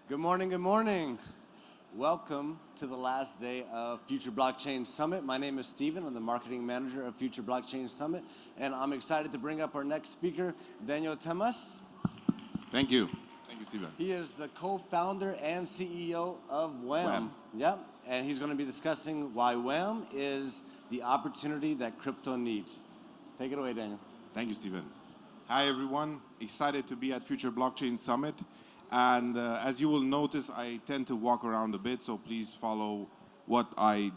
Good morning, good morning. Welcome to the last day of Future Blockchain Summit. My name is Steven. I'm the marketing manager of Future Blockchain Summit, and I'm excited to bring up our next speaker, Daniel Tamas. Thank you. Thank you, Steven. He is the co-founder and CEO of WAM. Yep, and he's going to be discussing why WAM is the opportunity that crypto needs. Take it away, Daniel. Thank you, Steven. Hi, everyone. Excited to be at Future Blockchain Summit. And as you will notice, I tend to walk around a bit, so please follow what I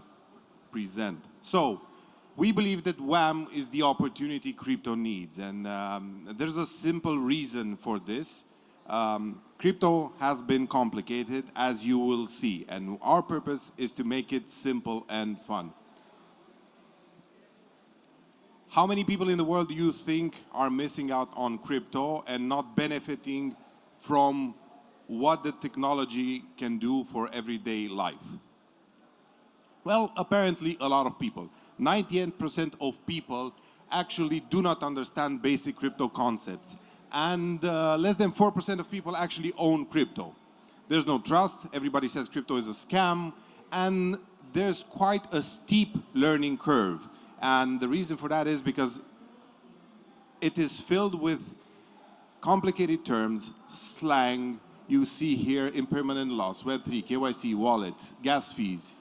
present. So, we believe that WAM is the opportunity crypto needs, and there's a simple reason for this. Crypto has been complicated, as you will see, and our purpose is to make it simple and fun. How many people in the world do you think are missing out on crypto and not benefiting from what the technology can do for everyday life? Well, apparently a lot of people. 98% of people actually do not understand basic crypto concepts, and less than 4% of people actually own crypto. There's no trust, everybody says crypto is a scam, and there's quite a steep learning curve. And the reason for that is because it is filled with complicated terms, slang. You see here impermanent loss, Web3, KYC, wallet, gas fees,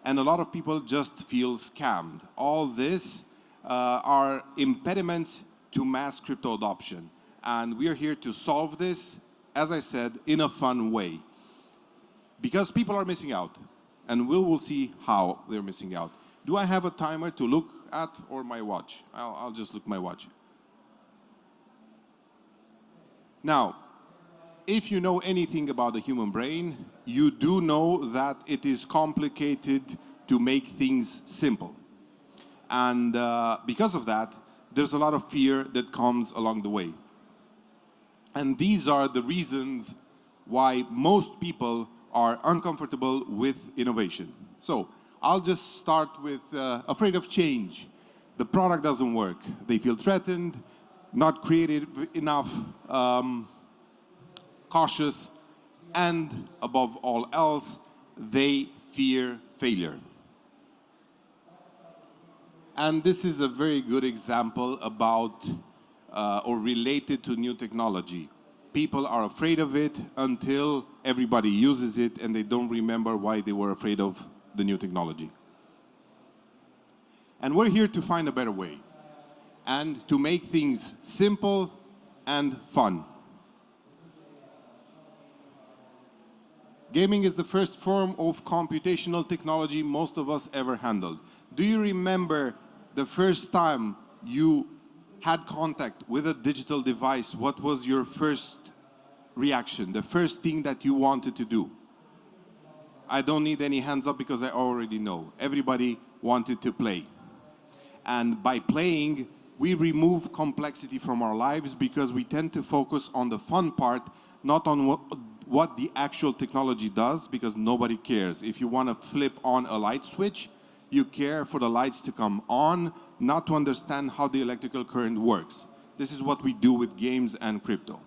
and a lot of people just feel scammed. All this are impediments to mass crypto adoption, and we are here to solve this, as I said, in a fun way. Because people are missing out, and we will see how they're missing out. Do I have a timer to look at, or my watch? I'll just look at my watch. Now, if you know anything about the human brain, you do know that it is complicated to make things simple. And because of that, there's a lot of fear that comes along the way. And these are the reasons why most people are uncomfortable with innovation. So, I'll just start with afraid of change. The product doesn't work. They feel threatened, not creative enough, cautious, and above all else, they fear failure. And this is a very good example about or related to new technology. People are afraid of it until everybody uses it and they don't remember why they were afraid of the new technology. And we're here to find a better way and to make things simple and fun. Gaming is the first form of computational technology most of us ever handled. Do you remember the first time you had contact with a digital device? What was your first reaction, the first thing that you wanted to do? I don't need any hands up because I already know. Everybody wanted to play. And by playing, we remove complexity from our lives because we tend to focus on the fun part, not on what the actual technology does, because nobody cares. If you want to flip on a light switch, you care for the lights to come on, not to understand how the electrical current works. This is what we do with games and crypto.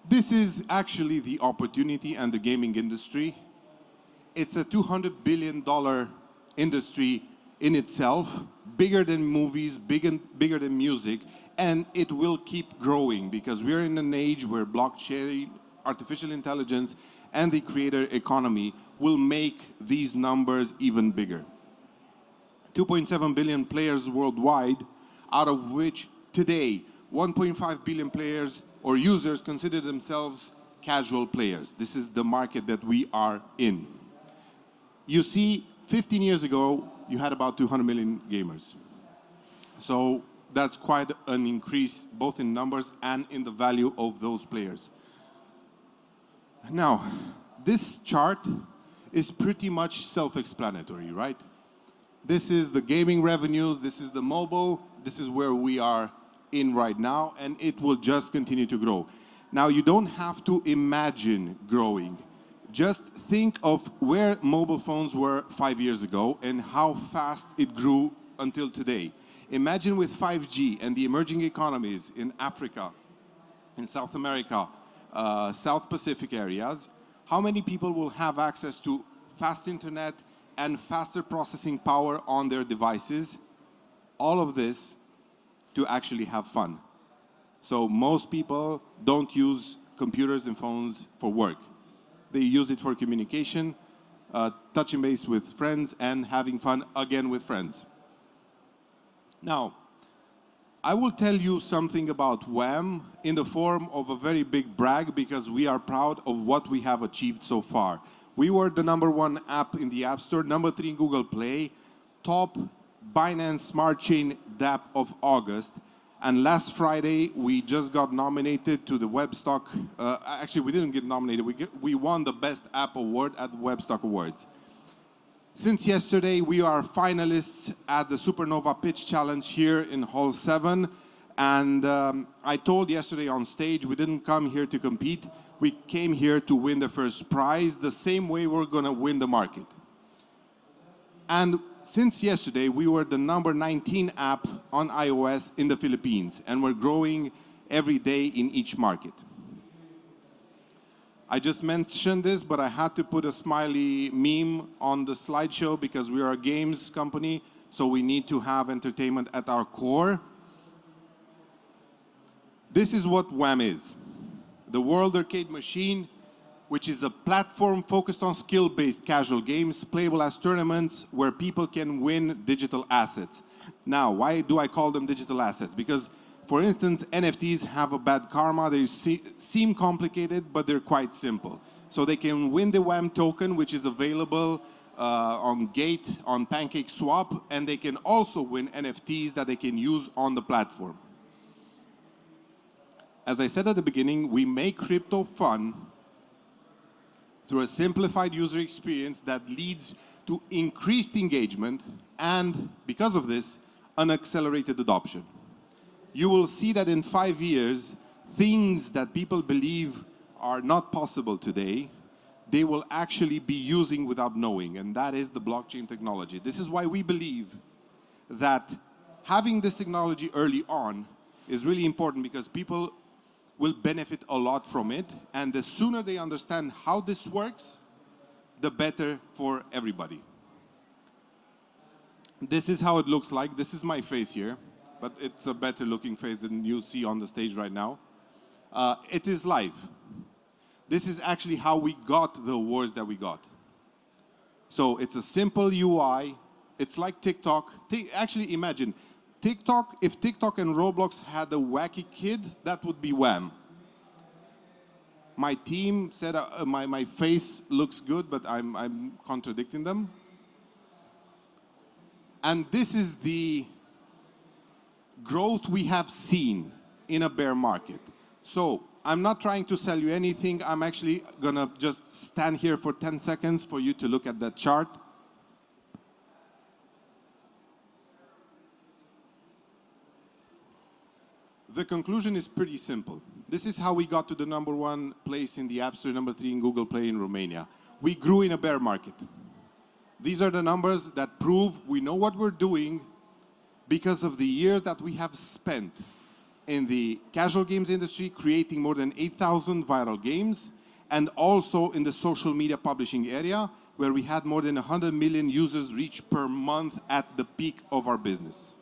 This is actually the opportunity and the gaming industry. It's a $200 billion industry in itself, bigger than movies, bigger than music, and it will keep growing because we're in an age where blockchain, artificial intelligence, and the creator economy will make these numbers even bigger. 2.7 billion players worldwide, out of which today 1.5 billion players or users consider themselves casual players. This is the market that we are in. You see, 15 years ago, you had about 200 million gamers. So that's quite an increase, both in numbers and in the value of those players. Now, this chart is pretty much self-explanatory, right? This is the gaming revenues, this is the mobile, this is where we are in right now, and it will just continue to grow. Now, you don't have to imagine growing. Just think of where mobile phones were 5 years ago and how fast it grew until today. Imagine with 5G and the emerging economies in Africa, in South America, South Pacific areas, how many people will have access to fast internet and faster processing power on their devices? All of this to actually have fun. So most people don't use computers and phones for work. They use it for communication, touching base with friends, and having fun again with friends. Now, I will tell you something about WAM in the form of a very big brag, because we are proud of what we have achieved so far. We were the #1 app in the App Store, #3 in Google Play, top Binance Smart Chain DApp of August, and last Friday we just got nominated to the Webstock. Actually, we didn't get nominated. We won the Best App Award at Webstock Awards. Since yesterday, we are finalists at the Supernova Pitch Challenge here in Hall 7. And I told yesterday on stage, we didn't come here to compete. We came here to win the first prize, the same way we're going to win the market. And since yesterday, we were the #19 app on iOS in the Philippines, and we're growing every day in each market. I just mentioned this, but I had to put a smiley meme on the slideshow because we are a games company, so we need to have entertainment at our core. This is what WAM is. The World Arcade Machine, which is a platform focused on skill-based casual games, playable as tournaments where people can win digital assets. Now, why do I call them digital assets? Because, for instance, NFTs have a bad karma. They seem complicated, but they're quite simple. So they can win the WAM token, which is available on Gate, on PancakeSwap, and they can also win NFTs that they can use on the platform. As I said at the beginning, we make crypto fun through a simplified user experience that leads to increased engagement and, because of this, an accelerated adoption. You will see that in 5 years, things that people believe are not possible today, they will actually be using without knowing, and that is the blockchain technology. This is why we believe that having this technology early on is really important, because people will benefit a lot from it, and the sooner they understand how this works, the better for everybody. This is how it looks like. This is my face here, but it's a better looking face than you see on the stage right now. It is live. This is actually how we got the awards that we got. So it's a simple UI. It's like TikTok. Actually, imagine TikTok. If TikTok and Roblox had a wacky kid, that would be WAM. My team said my face looks good, but I'm contradicting them. And this is the growth we have seen in a bear market. So I'm not trying to sell you anything. I'm actually gonna just stand here for 10 seconds for you to look at that chart. The conclusion is pretty simple. This is how we got to the #1 place in the App Store, #3 in Google Play in Romania. We grew in a bear market. These are the numbers that prove we know what we're doing because of the years that we have spent in the casual games industry, creating more than 8,000 viral games, and also in the social media publishing area, where we had more than 100 million users reach per month at the peak of our business.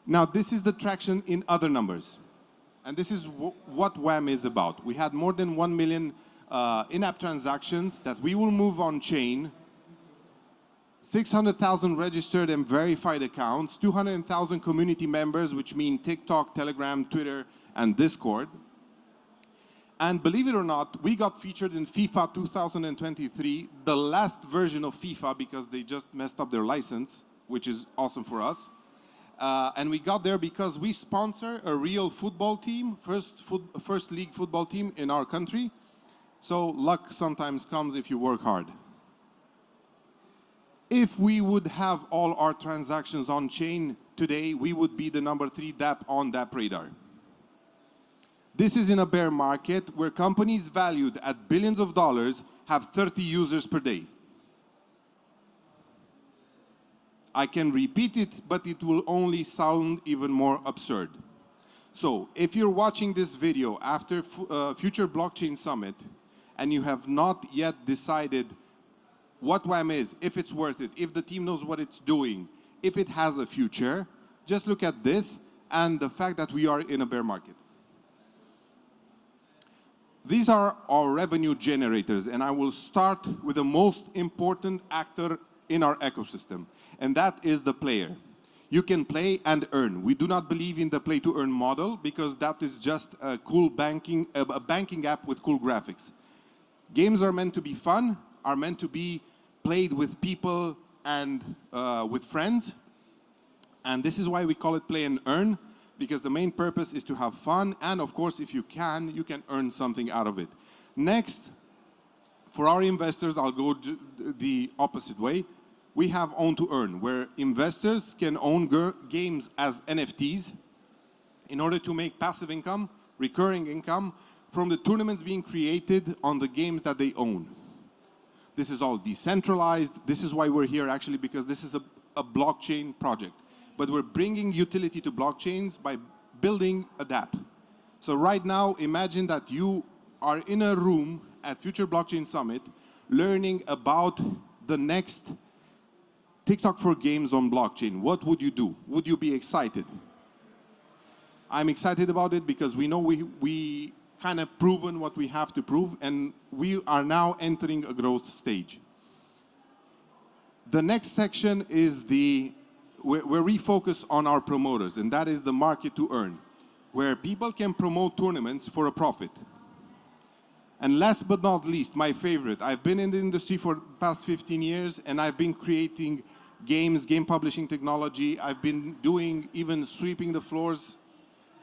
Now, this is the traction in other numbers. And this is what WAM is about. We had more than 1 million in-app transactions that we will move on chain, 600,000 registered and verified accounts, 200,000 community members, which mean TikTok, Telegram, Twitter, and Discord. And believe it or not, we got featured in FIFA 2023, the last version of FIFA, because they just messed up their license, which is awesome for us. And we got there because we sponsor a real football team, first league football team in our country. So luck sometimes comes if you work hard. If we would have all our transactions on chain today, we would be the #3 DApp on DApp radar. This is in a bear market where companies valued at billions of dollars have 30 users per day. I can repeat it, but it will only sound even more absurd. So if you're watching this video after Future Blockchain Summit and you have not yet decided what WAM is, if it's worth it, if the team knows what it's doing, if it has a future, just look at this and the fact that we are in a bear market. These are our revenue generators, and I will start with the most important actor in our ecosystem, and that is the player. You can play and earn. We do not believe in the play-to-earn model because that is just a cool banking app with cool graphics. Games are meant to be fun, are meant to be played with people and with friends, and this is why we call it play and earn, because the main purpose is to have fun, and of course, if you can earn something out of it. Next, for our investors, I'll go the opposite way. We have own to earn, where investors can own games as NFTs in order to make passive income, recurring income, from the tournaments being created on the games that they own. This is all decentralized. This is why we're here, actually, because this is a blockchain project. But we're bringing utility to blockchains by building a DApp. So right now, imagine that you are in a room at Future Blockchain Summit learning about the next TikTok for games on blockchain. What would you do? Would you be excited? I'm excited about it because we know we kind of proven what we have to prove, and we are now entering a growth stage. The next section is where we focus on our promoters, and that is the market to earn, where people can promote tournaments for a profit. And last but not least, my favorite, I've been in the industry for the past 15 years, and I've been creating games, game publishing technology. I've been doing even sweeping the floors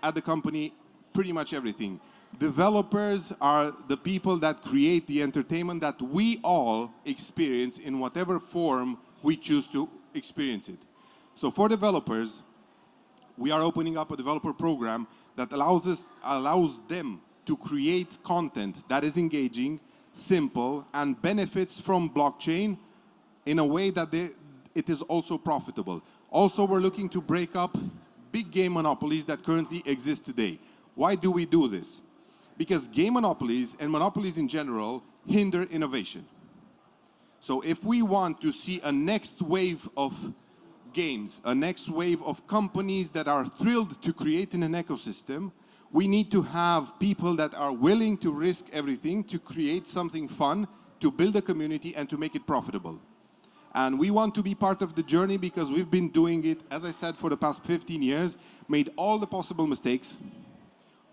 at the company, pretty much everything. Developers are the people that create the entertainment that we all experience in whatever form we choose to experience it. So for developers, we are opening up a developer program that allows them to create content that is engaging, simple, and benefits from blockchain in a way that it is also profitable. Also, we're looking to break up big game monopolies that currently exist today. Why do we do this? Because game monopolies and monopolies in general hinder innovation. So if we want to see a next wave of games, a next wave of companies that are thrilled to create in an ecosystem, we need to have people that are willing to risk everything to create something fun, to build a community, and to make it profitable. And we want to be part of the journey because we've been doing it, as I said, for the past 15 years, made all the possible mistakes,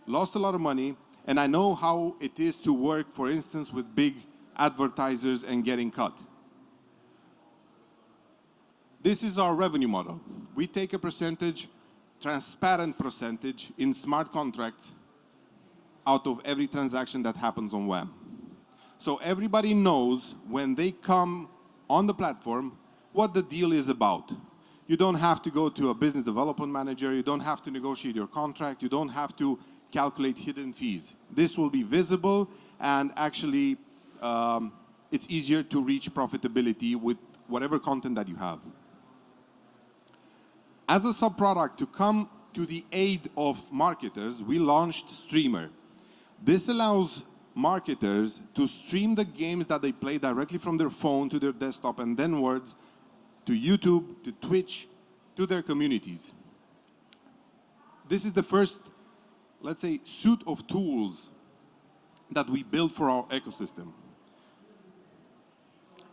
lost a lot of money, and I know how it is to work, for instance, with big advertisers and getting cut. This is our revenue model. We take a percentage, transparent percentage, in smart contracts out of every transaction that happens on WAM. So everybody knows when they come on the platform what the deal is about. You don't have to go to a business development manager, you don't have to negotiate your contract, you don't have to calculate hidden fees. This will be visible, and actually it's easier to reach profitability with whatever content that you have. As a sub-product to come to the aid of marketers, we launched Streamer. This allows marketers to stream the games that they play directly from their phone to their desktop and thenwards to YouTube, to Twitch, to their communities. This is the first, let's say, suite of tools that we build for our ecosystem.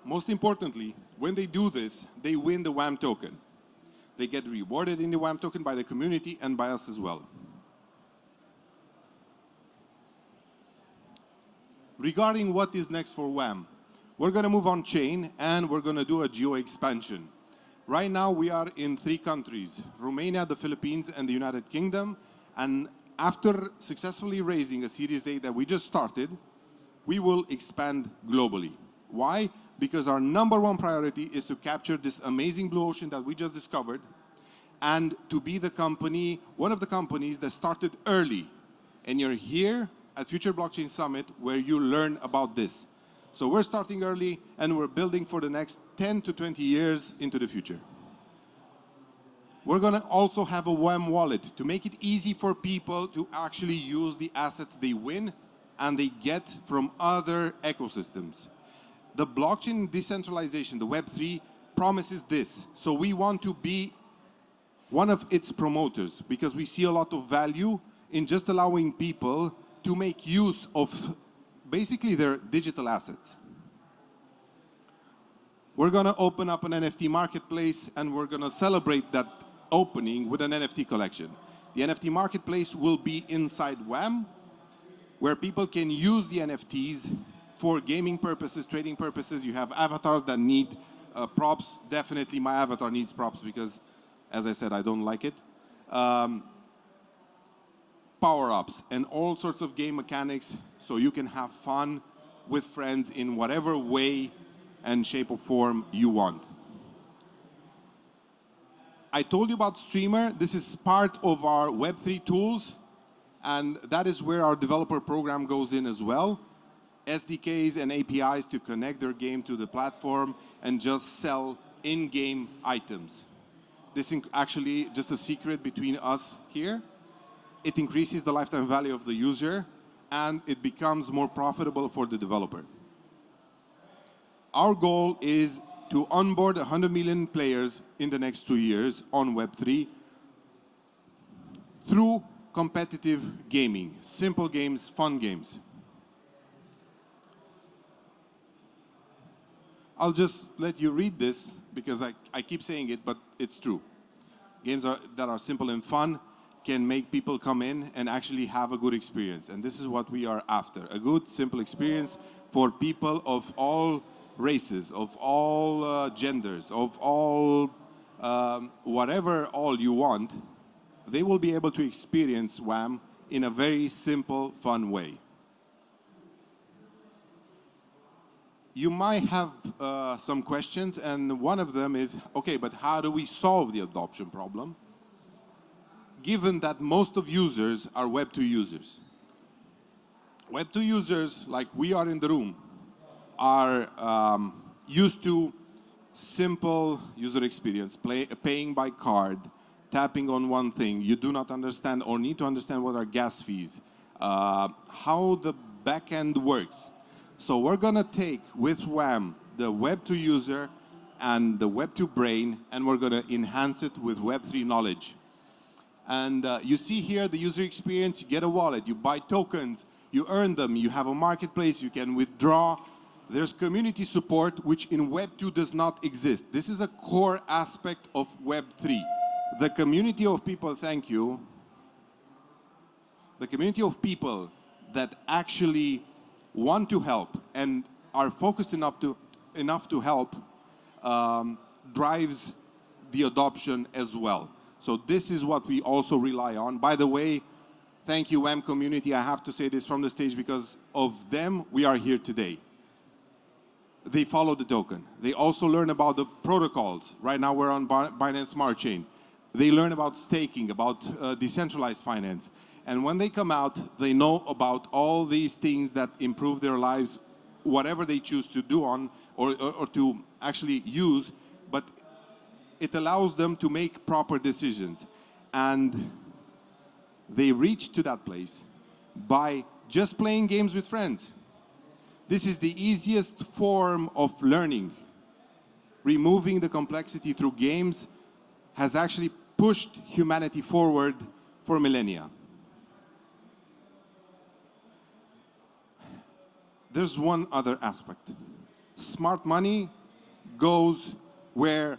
Most importantly, when they do this, they win the WAM token. They get rewarded in the WAM token by the community and by us as well. Regarding what is next for WAM, we're going to move on chain and we're going to do a geo expansion. Right now we are in 3 countries, Romania, the Philippines, and the United Kingdom. And after successfully raising a Series A that we just started, we will expand globally. Why? Because our #1 priority is to capture this amazing blue ocean that we just discovered and to be the company, one of the companies that started early. And you're here at Future Blockchain Summit where you learn about this. So we're starting early and we're building for the next 10 to 20 years into the future. We're going to also have a WAM wallet to make it easy for people to actually use the assets they win and they get from other ecosystems. The blockchain decentralization, the Web3, promises this. So we want to be one of its promoters because we see a lot of value in just allowing people to make use of basically their digital assets. We're going to open up an NFT marketplace and we're going to celebrate that opening with an NFT collection. The NFT marketplace will be inside WAM, where people can use the NFTs for gaming purposes, trading purposes. You have avatars that need props. Definitely my avatar needs props because, as I said, I don't like it. Power-ups and all sorts of game mechanics so you can have fun with friends in whatever way and shape or form you want. I told you about Streamer. This is part of our Web3 tools, and that is where our developer program goes in as well. SDKs and APIs to connect their game to the platform and just sell in-game items. This is actually just a secret between us here. It increases the lifetime value of the user, and it becomes more profitable for the developer. Our goal is to onboard 100 million players in the next 2 years on Web3 through competitive gaming, simple games, fun games. I'll just let you read this because I keep saying it, but it's true. Games that are simple and fun can make people come in and actually have a good experience. And this is what we are after, a good, simple experience for people of all races, of all genders, of all whatever all you want. They will be able to experience WAM in a very simple, fun way. You might have some questions, and one of them is, okay, but how do we solve the adoption problem, given that most of users are Web2 users? Web2 users, like we are in the room, are used to simple user experience, paying by card, tapping on one thing. You do not understand or need to understand what are gas fees, how the backend works. So we're going to take with WAM the Web2 user and the Web2 brain, and we're going to enhance it with Web3 knowledge. And you see here the user experience. You get a wallet, you buy tokens, you earn them, you have a marketplace, you can withdraw. There's community support, which in Web2 does not exist. This is a core aspect of Web3. The community of people, thank you, the community of people that actually want to help and are focused enough to help drives the adoption as well. So this is what we also rely on. By the way, thank you, WAM community. I have to say this from the stage because of them, we are here today. They follow the token. They also learn about the protocols. Right now we're on Binance Smart Chain. They learn about staking, about decentralized finance. And when they come out, they know about all these things that improve their lives, whatever they choose to do on or to actually use, but it allows them to make proper decisions. And they reach to that place by just playing games with friends. This is the easiest form of learning. Removing the complexity through games has actually pushed humanity forward for millennia. There's one other aspect. Smart money goes where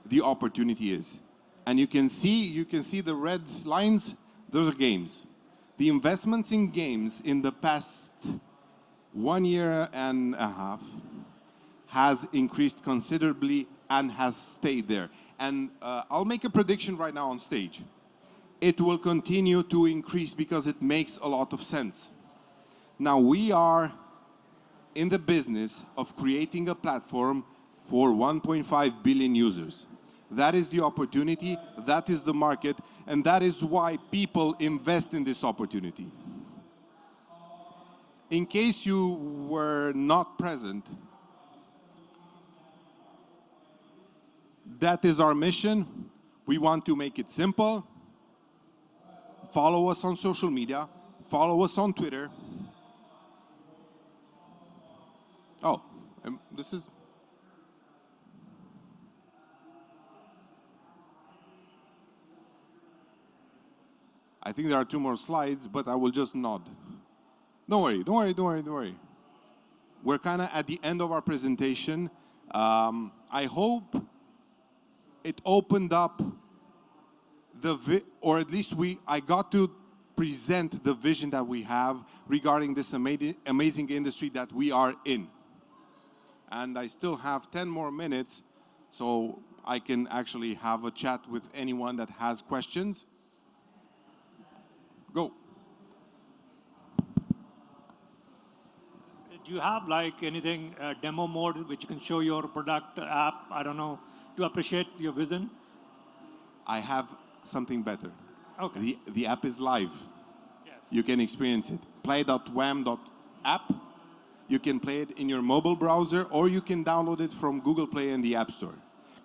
the opportunity is. And you can see the red lines, those are games. The investments in games in the past 1 year and a half has increased considerably and has stayed there. And I'll make a prediction right now on stage. It will continue to increase because it makes a lot of sense. Now we are in the business of creating a platform for 1.5 billion users. That is the opportunity, that is the market, and that is why people invest in this opportunity. In case you were not present, that is our mission. We want to make it simple. Follow us on social media. Follow us on Twitter. Oh, this is... I think there are 2 more slides, but I will just nod. Don't worry, don't worry, don't worry, don't worry. We're kind of at the end of our presentation. I hope it opened up or at least I got to present the vision that we have regarding this amazing industry that we are in. And I still have 10 more minutes, so I can actually have a chat with anyone that has questions. Go. Do you have like anything, demo mode, which you can show your product app, I don't know, to appreciate your vision? I have something better. Okay. The app is live. Yes. You can experience it. Play.wam.app. You can play it in your mobile browser, or you can download it from Google Play and the App Store.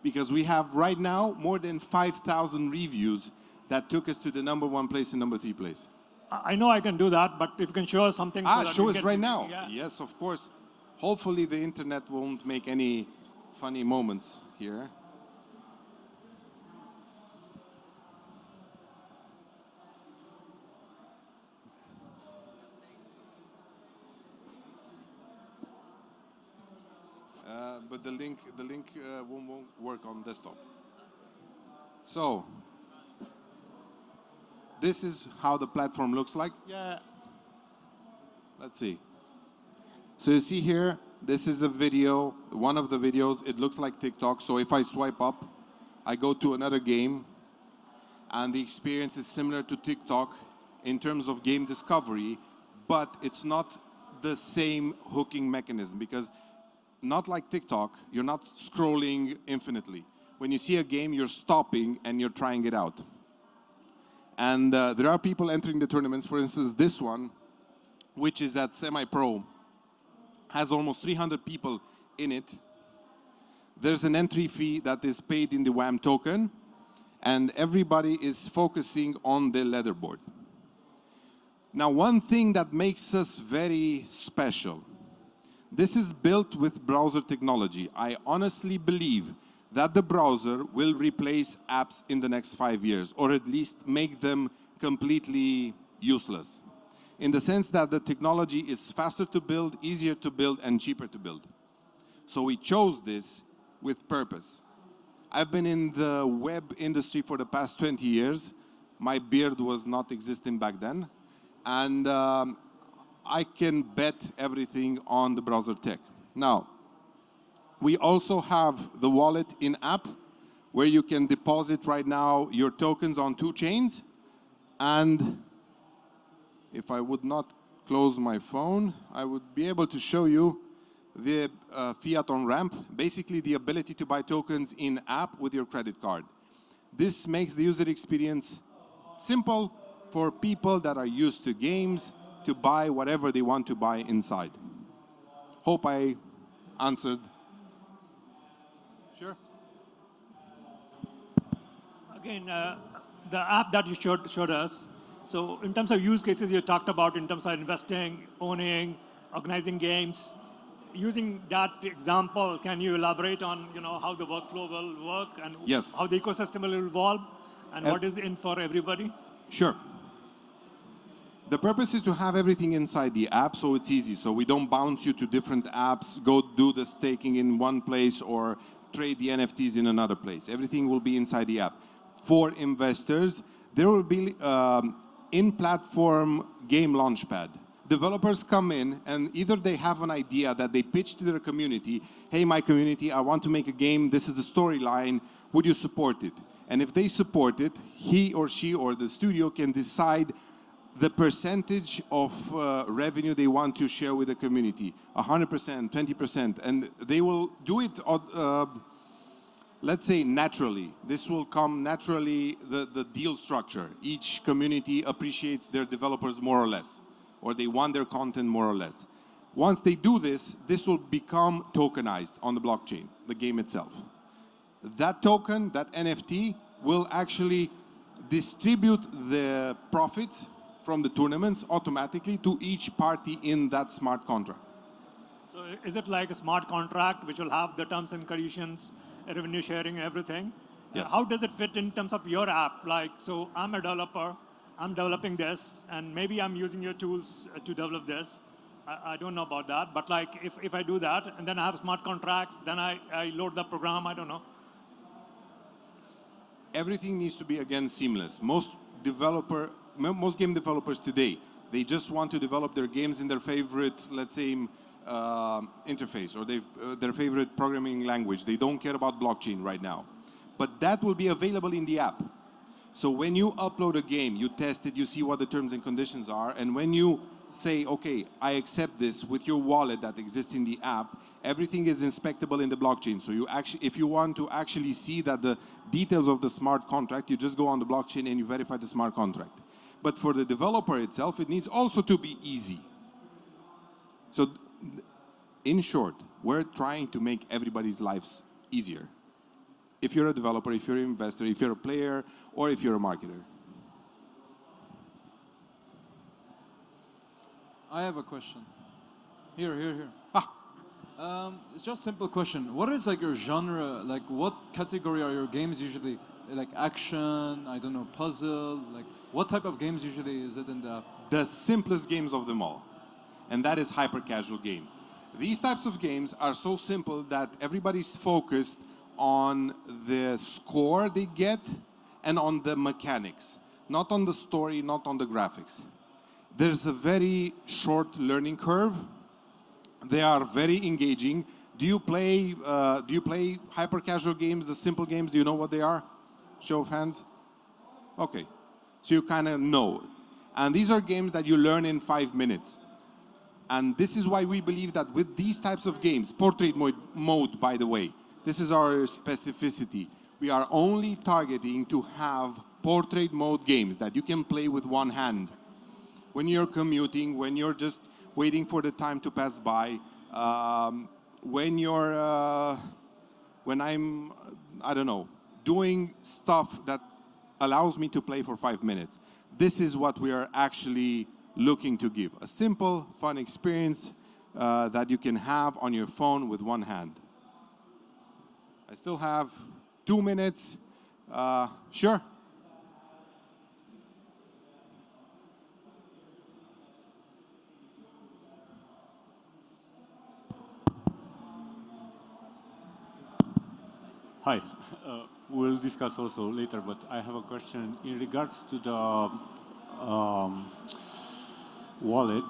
Because we have right now more than 5,000 reviews that took us to the #1 place and #3 place. I know I can do that, but if you can show us something. So that Show we us get right something, now. yeah. Yes, of course. Hopefully the internet won't make any funny moments here. But the link won't work on desktop. So this is how the platform looks like. Yeah. Let's see. So you see here, this is a video, one of the videos. It looks like TikTok. So if I swipe up, I go to another game, and the experience is similar to TikTok in terms of game discovery, but it's not the same hooking mechanism, because not like TikTok, you're not scrolling infinitely. When you see a game, you're stopping and you're trying it out. And there are people entering the tournaments. For instance, this one, which is at semi-pro, has almost 300 people in it. There's an entry fee that is paid in the WAM token, and everybody is focusing on the leaderboard. Now, one thing that makes us very special, this is built with browser technology. I honestly believe that the browser will replace apps in the next 5 years, or at least make them completely useless, in the sense that the technology is faster to build, easier to build, and cheaper to build. So we chose this with purpose. I've been in the web industry for the past 20 years. My beard was not existing back then. And I can bet everything on the browser tech. Now, we also have the wallet in-app, where you can deposit right now your tokens on 2 chains. And if I would not close my phone, I would be able to show you the fiat on ramp, basically the ability to buy tokens in-app with your credit card. This makes the user experience simple for people that are used to games to buy whatever they want to buy inside. Hope I answered. Sure. Again, the app that you showed us, so in terms of use cases you talked about, in terms of investing, owning, organizing games, using that example, can you elaborate on how the workflow will work, and Yes. how the ecosystem will evolve, and what is in for everybody? Sure. The purpose is to have everything inside the app, so it's easy. So we don't bounce you to different apps, go do the staking in one place or trade the NFTs in another place. Everything will be inside the app. For investors, there will be in-platform game launchpad. Developers come in, and either they have an idea that they pitch to their community, hey, my community, I want to make a game, this is the storyline, would you support it? And if they support it, he or she or the studio can decide the percentage of revenue they want to share with the community, 100%, 20%, and they will do it, let's say, naturally. This will come naturally, the deal structure. Each community appreciates their developers more or less, or they want their content more or less. Once they do this, this will become tokenized on the blockchain, the game itself. That token, that NFT, will actually distribute the profits from the tournaments automatically to each party in that smart contract. So is it like a smart contract which will have the terms and conditions, revenue sharing, everything? Yes. How does it fit in terms of your app? Like, so I'm a developer, I'm developing this, and maybe I'm using your tools to develop this. I don't know about that, but like if I do that, and then I have smart contracts, then I load the program, I don't know. Everything needs to be, again, seamless. Most game developers today, they just want to develop their games in their favorite, let's say, interface, or their favorite programming language. They don't care about blockchain right now. But that will be available in the app. So when you upload a game, you test it, you see what the terms and conditions are, and when you say, okay, I accept this with your wallet that exists in the app, everything is inspectable in the blockchain. So you actually, if you want to actually see that the details of the smart contract, you just go on the blockchain and you verify the smart contract. But for the developer itself, it needs also to be easy. So in short, we're trying to make everybody's lives easier. If you're a developer, if you're an investor, if you're a player, or if you're a marketer. I have a question. Here. It's just a simple question. What is like your genre? Like what category are your games usually? Like action, I don't know, puzzle? Like what type of games usually is it in the app? The simplest games of them all, and that is hyper-casual games. These types of games are so simple that everybody's focused on the score they get and on the mechanics, not on the story, not on the graphics. There's a very short learning curve. They are very engaging. Do you play hyper-casual games, the simple games? Do you know what they are? Show of hands. Okay, so you kind of know. And these are games that you learn in 5 minutes. And this is why we believe that with these types of games, portrait mode, by the way, this is our specificity. We are only targeting to have portrait mode games that you can play with one hand. When you're commuting, when you're just waiting for the time to pass by, when I'm, I don't know, doing stuff that allows me to play for 5 minutes. This is what we are actually looking to give. A simple, fun experience that you can have on your phone with one hand. I still have 2 minutes. Sure. Hi. We'll discuss also later, but I have a question in regards to the wallet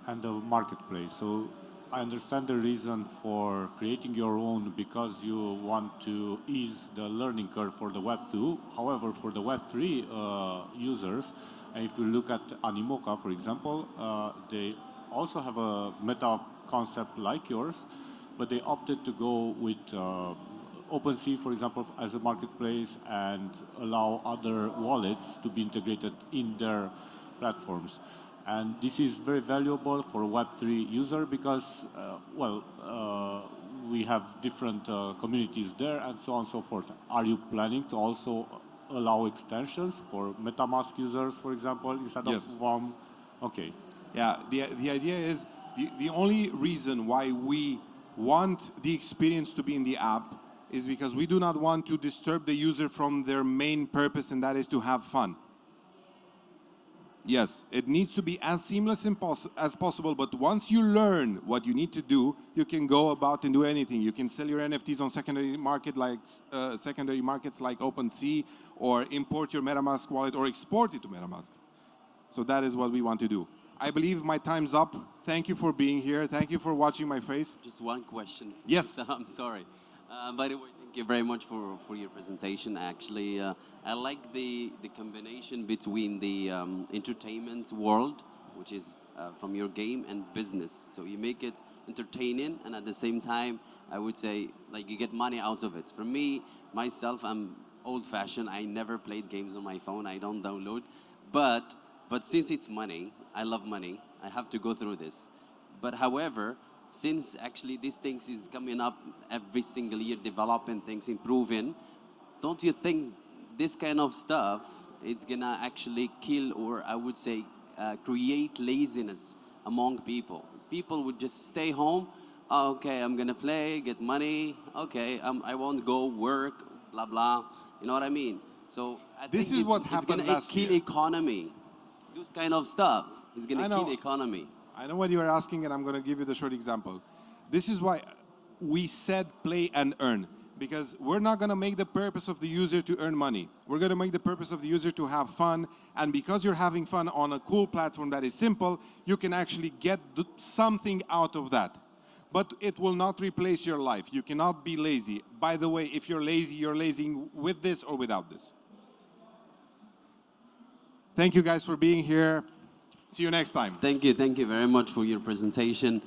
and the marketplace. So I understand the reason for creating your own because you want to ease the learning curve for the Web 2. However, for the Web 3 users, and if you look at Animoca, for example, they also have a meta concept like yours, but they opted to go with OpenSea, for example, as a marketplace and allow other wallets to be integrated in their platforms. And this is very valuable for a Web3 user because, we have different communities there and so on and so forth. Are you planning to also allow extensions for MetaMask users, for example, instead of WAM? Okay. Yeah, the idea is the only reason why we want the experience to be in the app is because we do not want to disturb the user from their main purpose, and that is to have fun. Yes, it needs to be as seamless as possible, but once you learn what you need to do, you can go about and do anything. You can sell your NFTs on secondary markets like OpenSea, or import your MetaMask wallet or export it to MetaMask. So that is what we want to do. I believe my time's up. Thank you for being here. Thank you for watching my face. Just one question. Yes. I'm sorry. By the way, thank you very much for your presentation. Actually, I like the combination between the entertainment world, which is from your game, and business. So you make it entertaining, and at the same time, I would say, like, you get money out of it. For me, myself, I'm old-fashioned. I never played games on my phone. I don't download. But since it's money, I love money. I have to go through this. But however, since actually these things is coming up every single year, developing things, improving, don't you think this kind of stuff, it's gonna actually kill, or I would say, create laziness among people. People would just stay home. "Oh, okay, I'm gonna play, get money. Okay, I won't go work, blah blah." You know what I mean? So I This think is what it's happened gonna last kill year. economy. This kind of stuff is I gonna know. kill economy. I know what you are asking, and I'm going to give you the short example. This is why we said play and earn, because we're not going to make the purpose of the user to earn money. We're going to make the purpose of the user to have fun, and because you're having fun on a cool platform that is simple, you can actually get something out of that. But it will not replace your life. You cannot be lazy. By the way, if you're lazy with this or without this. Thank you guys for being here. See you next time. Thank you very much for your presentation.